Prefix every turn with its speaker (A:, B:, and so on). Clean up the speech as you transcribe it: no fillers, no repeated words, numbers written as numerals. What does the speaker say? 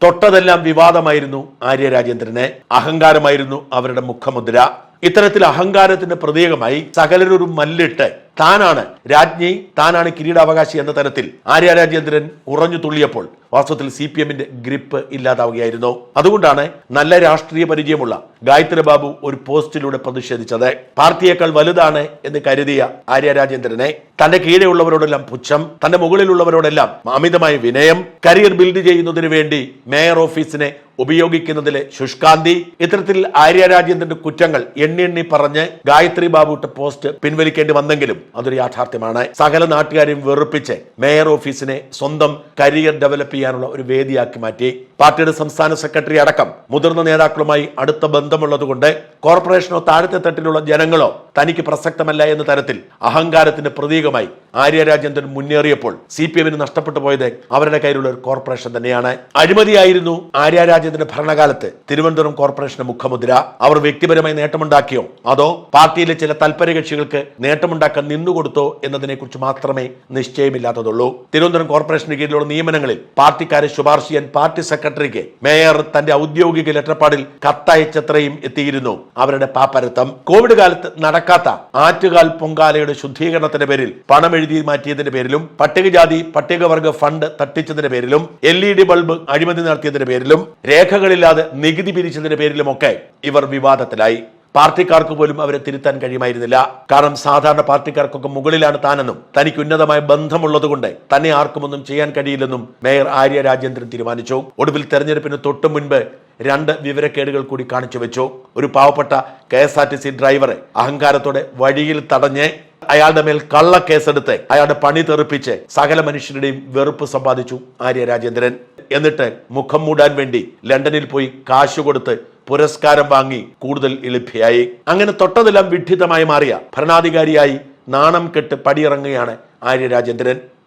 A: തൊട്ടതെല്ലാം വിവാദമായിരുന്നു ആര്യ രാജേന്ദ്രന്. അഹങ്കാരമായിരുന്നു അവരുടെ മുഖമുദ്ര. ഇത്തരത്തിൽ അഹങ്കാരത്തിന്റെ പ്രതീകമായി സകലരൊരു മല്ലിട്ട് താനാണ് രാജ്ഞി, താനാണ് കിരീടാവകാശി എന്ന തരത്തിൽ ആര്യ രാജേന്ദ്രൻ ഉറഞ്ഞു തുള്ളിയപ്പോൾ വാസ്തവത്തിൽ CPM-ന്റെ ഗ്രിപ്പ് ഇല്ലാതാവുകയായിരുന്നു. അതുകൊണ്ടാണ് നല്ല രാഷ്ട്രീയ പരിചയമുള്ള ഗായത്രി ബാബു ഒരു പോസ്റ്റിലൂടെ പ്രതിഷേധിച്ചത്. പാർട്ടിയേക്കാൾ വലുതാണ് എന്ന് കരുതിയ ആര്യ രാജേന്ദ്രനെ തന്റെ കീഴെയുള്ളവരോടെല്ലാം പുച്ഛം, തന്റെ മുകളിലുള്ളവരോടെല്ലാം അമിതമായ വിനയം, കരിയർ ബിൽഡ് ചെയ്യുന്നതിന് വേണ്ടി മേയർ ഓഫീസിനെ ഉപയോഗിക്കുന്നതിലെ ശുഷ്കാന്തി, ഇത്തരത്തിൽ ആര്യ രാജേന്ദ്രന്റെ കുറ്റങ്ങൾ എണ്ണി പറഞ്ഞ് ഗായത്രി ബാബു ഇട്ട പോസ്റ്റ് പിൻവലിക്കേണ്ടി വന്നെങ്കിലും അതൊരു യാഥാർത്ഥ്യമാണ്. സകല നാട്ടുകാരെയും വെറുപ്പിച്ച് മേയർ ഓഫീസിനെ സ്വന്തം കരിയർ ഡെവലപ്പ് ചെയ്യാനുള്ള ഒരു വേദിയാക്കി മാറ്റി. പാർട്ടിയുടെ സംസ്ഥാന സെക്രട്ടറി അടക്കം മുതിർന്ന നേതാക്കളുമായി അടുത്ത ബന്ധമുള്ളതുകൊണ്ട് കോർപ്പറേഷനോ താഴത്തെ തട്ടിലുള്ള ജനങ്ങളോ തനിക്ക് പ്രസക്തമല്ല എന്ന തരത്തിൽ അഹങ്കാരത്തിന്റെ പ്രതീകമായി ആര്യ രാജേന്ദ്രൻ മുന്നേറിയപ്പോൾ CPM-ന് നഷ്ടപ്പെട്ടു പോയത് അവരുടെ കയ്യിലുള്ള ഒരു കോർപ്പറേഷൻ തന്നെയാണ്. അഴിമതിയായിരുന്നു ആര്യ രാജേന്ദ്രന്റെ ഭരണകാലത്ത് തിരുവനന്തപുരം കോർപ്പറേഷന്റെ മുഖമുദ്ര. അവർ വ്യക്തിപരമായി നേട്ടമുണ്ടാക്കിയോ അതോ പാർട്ടിയിലെ ചില താൽപര്യ കക്ഷികൾക്ക് നേട്ടമുണ്ടാക്കാൻ നിന്നുകൊടുത്തോ എന്നതിനെ കുറിച്ച് മാത്രമേ നിശ്ചയമില്ലാത്തതുള്ളൂ. തിരുവനന്തപുരം കോർപ്പറേഷന് കീഴിലുള്ള നിയമനങ്ങളിൽ പാർട്ടിക്കാരെ ശുപാർശ ചെയ്യാൻ പാർട്ടി സെക്രട്ടറിക്ക് മേയർ തന്റെ ഔദ്യോഗിക ലെറ്റർപാടിൽ കത്തയച്ചത്രയും എത്തിയിരുന്നു അവരുടെ പാപ്പരത്തം. കോവിഡ് കാലത്ത് നടക്കാത്ത ആറ്റുകാൽ പൊങ്കാലയുടെ ശുദ്ധീകരണത്തിന്റെ പേരിൽ പണം എഴുതി മാറ്റിയതിന്റെ പേരിലും പട്ടികജാതി പട്ടികവർഗ ഫണ്ട് തട്ടിച്ചതിന്റെ പേരിലും LED ബൾബ് അഴിമതി നടത്തിയതിന്റെ പേരിലും രേഖകളില്ലാതെ നികുതി പിരിച്ചതിന്റെ പേരിലുമൊക്കെ ഇവർ വിവാദത്തിലായി. പാർട്ടിക്കാർക്ക് പോലും അവരെ തിരുത്താൻ കഴിയുമായിരുന്നില്ല. കാരണം സാധാരണ പാർട്ടിക്കാർക്കൊക്കെ മുകളിലാണ് താനെന്നും തനിക്ക് ഉന്നതമായ ബന്ധമുള്ളതുകൊണ്ട് തന്നെ ആർക്കും ഒന്നും ചെയ്യാൻ കഴിയില്ലെന്നും മേയർ ആര്യ രാജേന്ദ്രൻ തീരുമാനിച്ചു. ഒടുവിൽ തെരഞ്ഞെടുപ്പിന് തൊട്ടു മുൻപ് 2 വിവരക്കേടുകൾ കൂടി കാണിച്ചു വെച്ചു. ഒരു പാവപ്പെട്ട KSRTC ഡ്രൈവറെ അഹങ്കാരത്തോടെ വഴിയിൽ തടഞ്ഞ് അയാളുടെ മേൽ കള്ളക്കേസെടുത്ത് അയാളുടെ പണി തെറിപ്പിച്ച് സകല മനുഷ്യരുടെയും വെറുപ്പ് സമ്പാദിച്ചു ആര്യ രാജേന്ദ്രൻ. എന്നിട്ട് മുഖം മൂടാൻ വേണ്ടി ലണ്ടനിൽ പോയി കാശ് കൊടുത്ത് പുരസ്കാരം വാങ്ങി കൂടുതൽ എളുപ്പയായി. അങ്ങനെ തൊട്ടതെല്ലാം വിഡ്ഢിത്തമായി മാറിയ ഭരണാധികാരിയായി നാണം കെട്ട് പടിയിറങ്ങുകയാണ് ആര്യ രാജേന്ദ്രൻ.